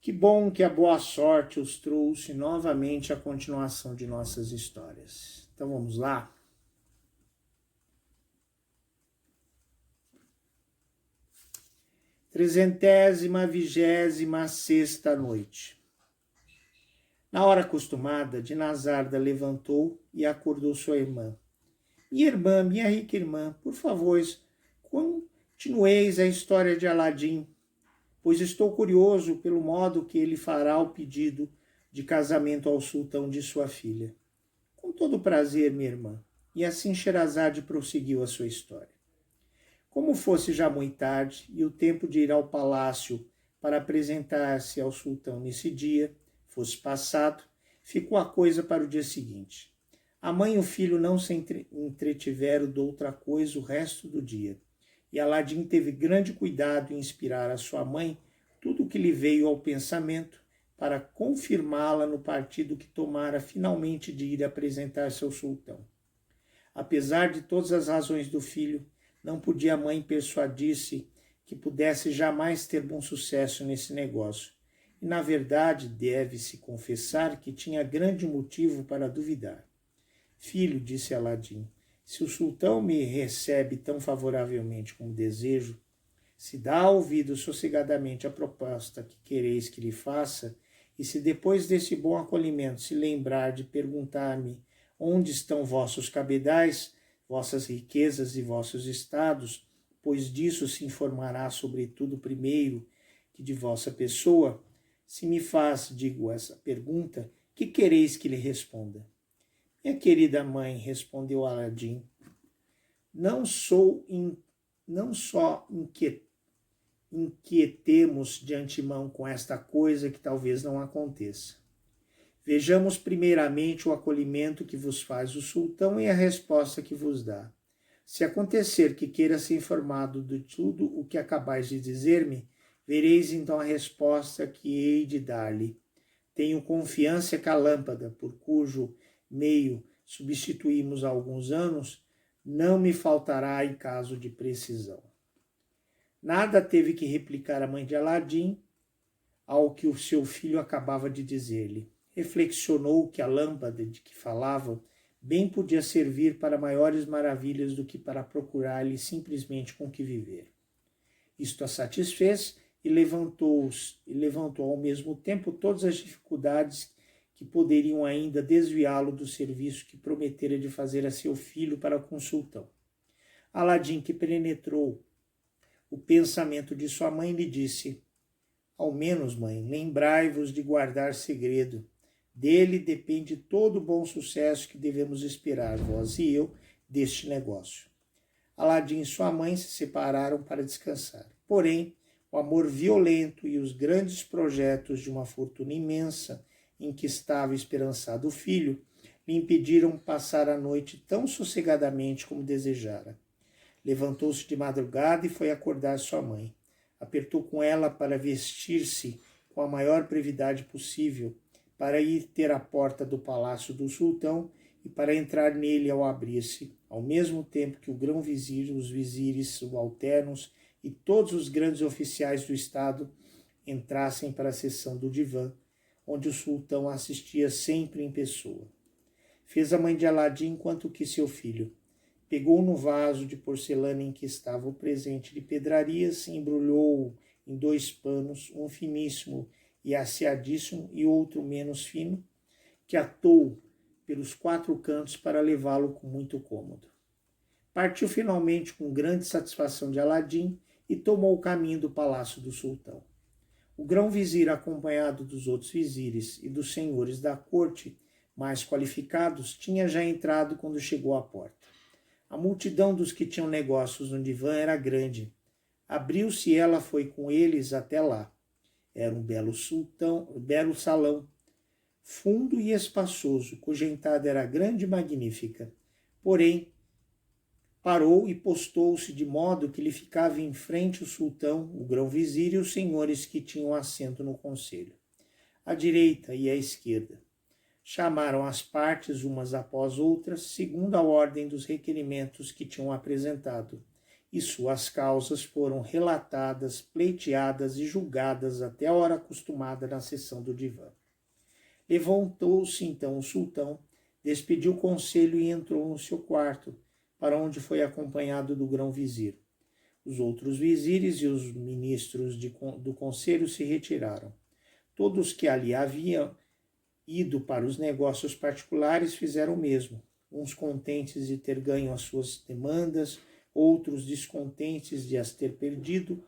Que bom que a boa sorte os trouxe novamente à continuação de nossas histórias. Então vamos lá? Trezentésima, 26ª noite. Na hora acostumada, Dinazarda levantou e acordou sua irmã. Minha rica irmã, por favor, continueis a história de Aladim, pois estou curioso pelo modo que ele fará o pedido de casamento ao sultão de sua filha. Com todo prazer, minha irmã. E assim Sherazade prosseguiu a sua história. Como fosse já muito tarde e o tempo de ir ao palácio para apresentar-se ao sultão nesse dia fosse passado, ficou a coisa para o dia seguinte. A mãe e o filho não se entretiveram de outra coisa o resto do dia, e Aladim teve grande cuidado em inspirar a sua mãe tudo o que lhe veio ao pensamento para confirmá-la no partido que tomara finalmente de ir apresentar-se ao sultão. Apesar de todas as razões do filho, não podia a mãe persuadir-se que pudesse jamais ter bom sucesso nesse negócio. E, na verdade, deve-se confessar que tinha grande motivo para duvidar. Filho, disse Aladim, se o sultão me recebe tão favoravelmente como desejo, se dá ouvido sossegadamente à proposta que quereis que lhe faça, e se depois desse bom acolhimento se lembrar de perguntar-me onde estão vossos cabedais, vossas riquezas e vossos estados, pois disso se informará sobretudo primeiro que de vossa pessoa, se me faz, digo, essa pergunta, que quereis que lhe responda? Minha querida mãe, respondeu Aladim, não só inquietemos de antemão com esta coisa que talvez não aconteça. Vejamos primeiramente o acolhimento que vos faz o sultão e a resposta que vos dá. Se acontecer que queira ser informado de tudo o que acabais de dizer-me, vereis então a resposta que hei de dar-lhe. Tenho confiança que a lâmpada, por cujo meio substituímos há alguns anos, não me faltará em caso de precisão. Nada teve que replicar a mãe de Aladim ao que o seu filho acabava de dizer-lhe. Reflexionou que a lâmpada de que falava bem podia servir para maiores maravilhas do que para procurar-lhe simplesmente com que viver. Isto a satisfez e levantou ao mesmo tempo todas as dificuldades que poderiam ainda desviá-lo do serviço que prometera de fazer a seu filho para com o sultão. Aladim, que penetrou o pensamento de sua mãe, lhe disse: ao menos, mãe, lembrai-vos de guardar segredo. Dele depende todo o bom sucesso que devemos esperar, vós e eu, deste negócio. Aladim e sua mãe se separaram para descansar. Porém, o amor violento e os grandes projetos de uma fortuna imensa em que estava esperançado o filho lhe impediram passar a noite tão sossegadamente como desejara. Levantou-se de madrugada e foi acordar sua mãe. Apertou com ela para vestir-se com a maior brevidade possível, para ir ter a porta do palácio do sultão e para entrar nele ao abrir-se, ao mesmo tempo que o grão-vizir, os vizires subalternos e todos os grandes oficiais do estado entrassem para a seção do divã, onde o sultão assistia sempre em pessoa. Fez a mãe de Aladim enquanto que seu filho. Pegou no vaso de porcelana em que estava o presente de pedrarias, embrulhou-o em 2 panos, um finíssimo e asseadíssimo e outro menos fino, que atou pelos 4 cantos para levá-lo com muito cômodo. Partiu finalmente com grande satisfação de Aladim e tomou o caminho do palácio do sultão. O grão-vizir, acompanhado dos outros vizires e dos senhores da corte mais qualificados, tinha já entrado quando chegou à porta. A multidão dos que tinham negócios no divã era grande. Abriu-se e ela foi com eles até lá. Era um belo salão, fundo e espaçoso, cuja entrada era grande e magnífica. Porém, parou e postou-se de modo que lhe ficava em frente o sultão, o grão-vizir e os senhores que tinham assento no conselho, à direita e à esquerda. Chamaram as partes umas após outras, segundo a ordem dos requerimentos que tinham apresentado, e suas causas foram relatadas, pleiteadas e julgadas até a hora acostumada na sessão do divã. Levantou-se então o sultão, despediu o conselho e entrou no seu quarto, para onde foi acompanhado do grão-vizir. Os outros vizires e os ministros do conselho se retiraram. Todos que ali haviam ido para os negócios particulares fizeram o mesmo, uns contentes de ter ganho as suas demandas, outros descontentes de as ter perdido,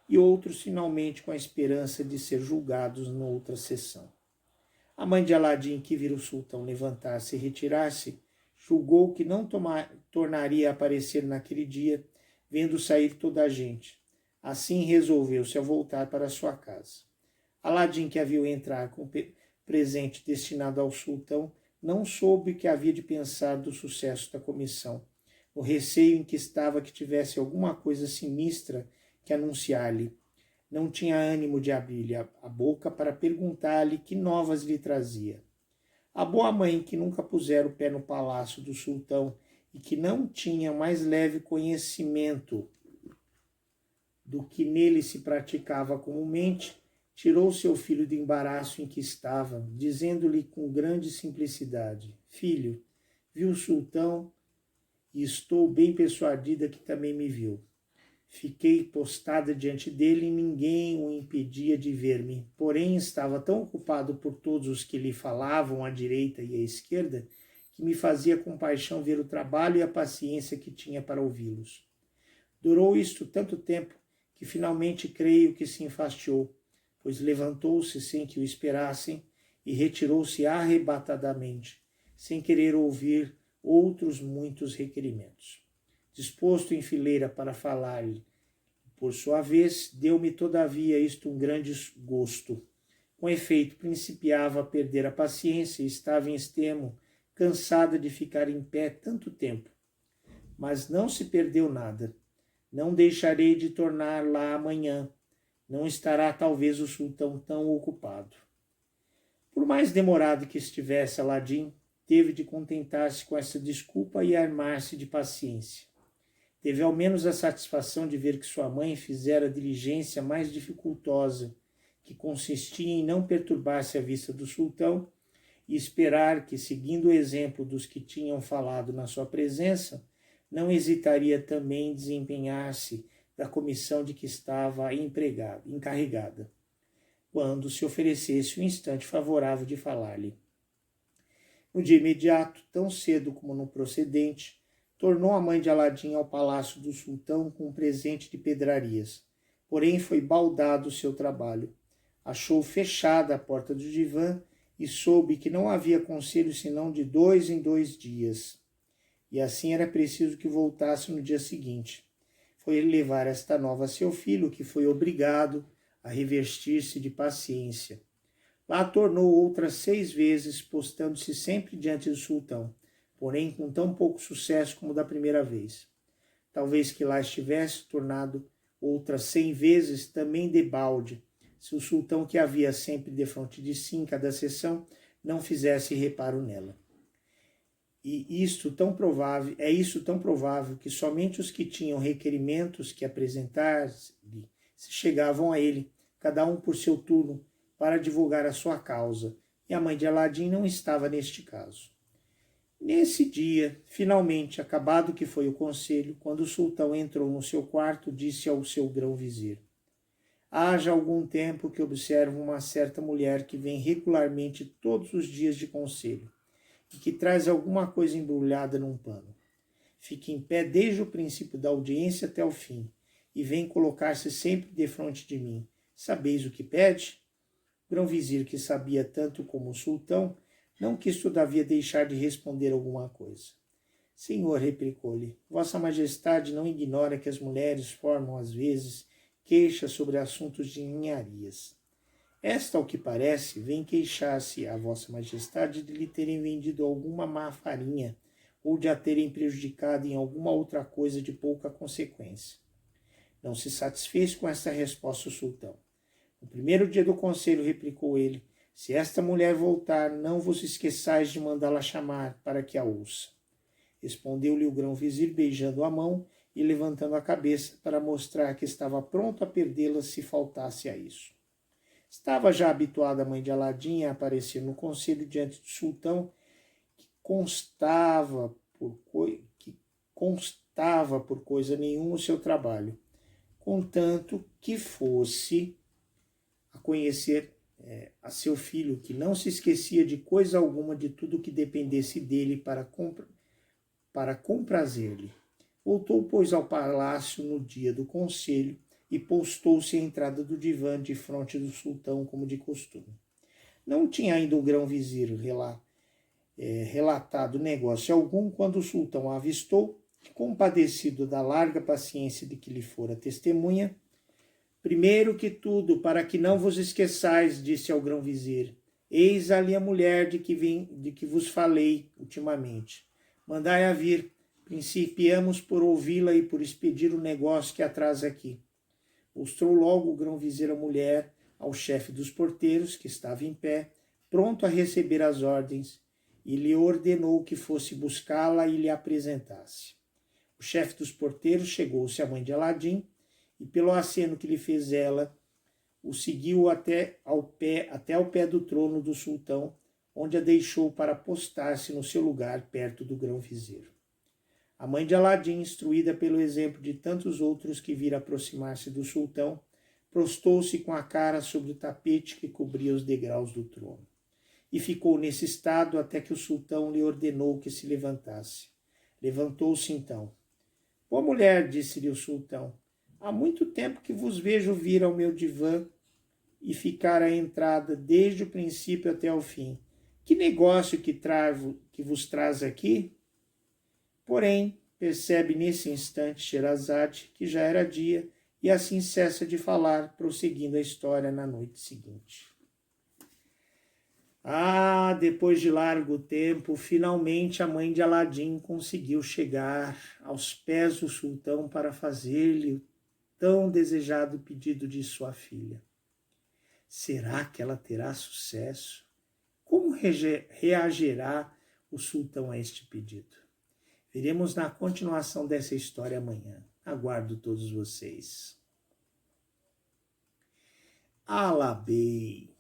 e outros finalmente com a esperança de ser julgados noutra sessão. A mãe de Aladim, que vira o sultão levantar-se e retirar-se, julgou que não tornaria a aparecer naquele dia, vendo sair toda a gente. Assim resolveu-se a voltar para sua casa. Aladim, que a viu entrar com presente destinado ao sultão, não soube o que havia de pensar do sucesso da comissão. O receio em que estava que tivesse alguma coisa sinistra que anunciar-lhe. Não tinha ânimo de abrir-lhe a boca para perguntar-lhe que novas lhe trazia. A boa mãe, que nunca pusera o pé no palácio do sultão e que não tinha mais leve conhecimento do que nele se praticava comumente, tirou seu filho do embaraço em que estava, dizendo-lhe com grande simplicidade: Filho, vi o sultão e estou bem persuadida que também me viu. Fiquei postada diante dele e ninguém o impedia de ver-me, porém estava tão ocupado por todos os que lhe falavam à direita e à esquerda, que me fazia compaixão ver o trabalho e a paciência que tinha para ouvi-los. Durou isto tanto tempo que finalmente creio que se enfastiou, pois levantou-se sem que o esperassem e retirou-se arrebatadamente, sem querer ouvir outros muitos requerimentos. Disposto em fileira para falar-lhe, por sua vez, deu-me todavia isto um grande gosto. Com efeito, principiava a perder a paciência e estava em extremo, cansada de ficar em pé tanto tempo. Mas não se perdeu nada. Não deixarei de tornar lá amanhã. Não estará talvez o sultão tão ocupado. Por mais demorado que estivesse Aladim, teve de contentar-se com essa desculpa e armar-se de paciência. Teve ao menos a satisfação de ver que sua mãe fizera a diligência mais dificultosa, que consistia em não perturbar-se à vista do sultão e esperar que, seguindo o exemplo dos que tinham falado na sua presença, não hesitaria também em desempenhar-se da comissão de que estava encarregada, quando se oferecesse um instante favorável de falar-lhe. No dia imediato, tão cedo como no procedente, tornou a mãe de Aladim ao palácio do sultão com um presente de pedrarias. Porém, foi baldado o seu trabalho. Achou fechada a porta do divã e soube que não havia conselho senão de 2 em 2 dias. E assim era preciso que voltasse no dia seguinte. Foi levar esta nova a seu filho, que foi obrigado a revestir-se de paciência. Lá tornou outras 6 vezes, postando-se sempre diante do sultão, porém com tão pouco sucesso como da primeira vez. Talvez que lá estivesse tornado outras 100 vezes também debalde, se o sultão que havia sempre defronte de si em cada sessão não fizesse reparo nela. E isto tão provável que somente os que tinham requerimentos que apresentar se chegavam a ele, cada um por seu turno, para divulgar a sua causa, e a mãe de Aladim não estava neste caso. Nesse dia, finalmente, acabado que foi o conselho, quando o sultão entrou no seu quarto, disse ao seu grão-vizir: Há já algum tempo que observo uma certa mulher que vem regularmente todos os dias de conselho, e que traz alguma coisa embrulhada num pano. Fica em pé desde o princípio da audiência até o fim, e vem colocar-se sempre defronte de mim. Sabeis o que pede? O grão-vizir, que sabia tanto como o sultão, não quis todavia deixar de responder alguma coisa. Senhor, replicou-lhe, Vossa Majestade não ignora que as mulheres formam, às vezes, queixas sobre assuntos de ninharias. Esta, ao que parece, vem queixar-se a Vossa Majestade de lhe terem vendido alguma má farinha ou de a terem prejudicado em alguma outra coisa de pouca consequência. Não se satisfez com esta resposta o sultão. No primeiro dia do conselho, replicou ele, se esta mulher voltar, não vos esqueçais de mandá-la chamar para que a ouça. Respondeu-lhe o grão-vizir beijando a mão e levantando a cabeça para mostrar que estava pronto a perdê-la se faltasse a isso. Estava já habituada a mãe de Aladim a aparecer no conselho diante do sultão, que constava por coisa nenhuma o seu trabalho, contanto que fosse a conhecer a seu filho, que não se esquecia de coisa alguma de tudo que dependesse dele para comprazer-lhe. Voltou, pois, ao palácio no dia do conselho e postou-se à entrada do divã de fronte do sultão, como de costume. Não tinha ainda o grão-vizir relatado negócio algum quando o sultão a avistou, compadecido da larga paciência de que lhe fora testemunha. Primeiro que tudo, para que não vos esqueçais, disse ao grão-vizir, eis ali a mulher de que vos falei ultimamente. Mandai-a vir, principiamos por ouvi-la e por expedir o negócio que a traz aqui. Mostrou logo o grão-vizir a mulher ao chefe dos porteiros, que estava em pé, pronto a receber as ordens, e lhe ordenou que fosse buscá-la e lhe apresentasse. O chefe dos porteiros chegou-se à mãe de Aladim, e pelo aceno que lhe fez ela, o seguiu até ao pé do trono do sultão, onde a deixou para postar-se no seu lugar perto do grão-vizir. A mãe de Aladim, instruída pelo exemplo de tantos outros que vira aproximar-se do sultão, prostou-se com a cara sobre o tapete que cobria os degraus do trono. E ficou nesse estado até que o sultão lhe ordenou que se levantasse. Levantou-se então. Boa mulher, disse-lhe o sultão, há muito tempo que vos vejo vir ao meu divã e ficar à entrada desde o princípio até o fim. Que negócio que vos traz aqui? Porém, percebe nesse instante Sherazade que já era dia e assim cessa de falar, prosseguindo a história na noite seguinte. Depois de largo tempo, finalmente a mãe de Aladim conseguiu chegar aos pés do sultão para fazer-lhe o tão desejado pedido de sua filha. Será que ela terá sucesso? Como reagirá o sultão a este pedido? Veremos na continuação dessa história amanhã. Aguardo todos vocês. Alabei.